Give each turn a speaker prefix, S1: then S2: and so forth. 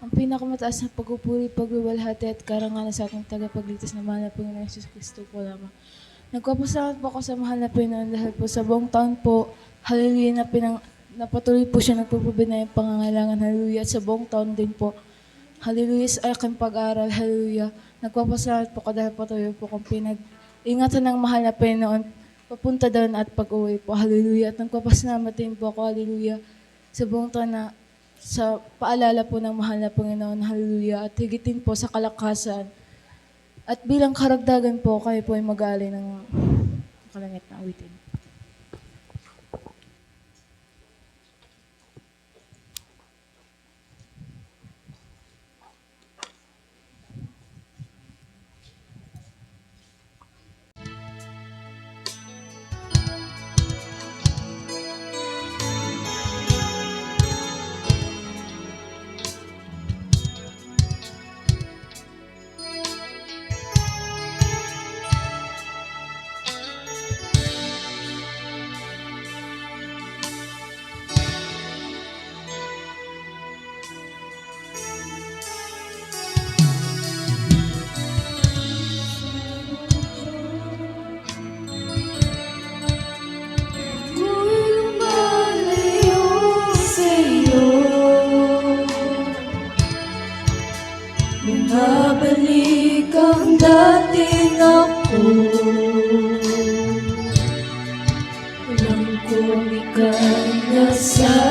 S1: Ang pinakamataas na pagpupuri, pagluwalhati at karangalan sa ating tagapagligtas na mahal na Panginoon Hesus Kristo po lamang. Nagpapasalamat po ako sa mahal na Panginoon dahil po sa buong taon po, hallelujah, na patuloy po siya nagpupubid na yung pangangailangan, hallelujah, at sa buong taon din po, hallelujah, sa aking pag-aaral, hallelujah. Nagpapasalamat po ko dahil patuloy po kong ingatan ng mahal na Panginoon, papunta doon at pag-uwi po, hallelujah. At nagpapasalamat din po ako, hallelujah, sa buong taon na sa paalala po ng mahal na Panginoon, hallelujah, at higitin po sa kalakasan. At bilang karagdagan po, kayo po ay mag-aalay ng kalangit na awitin.
S2: Bumabalik ang dating ako. Alam kong ika'y nasa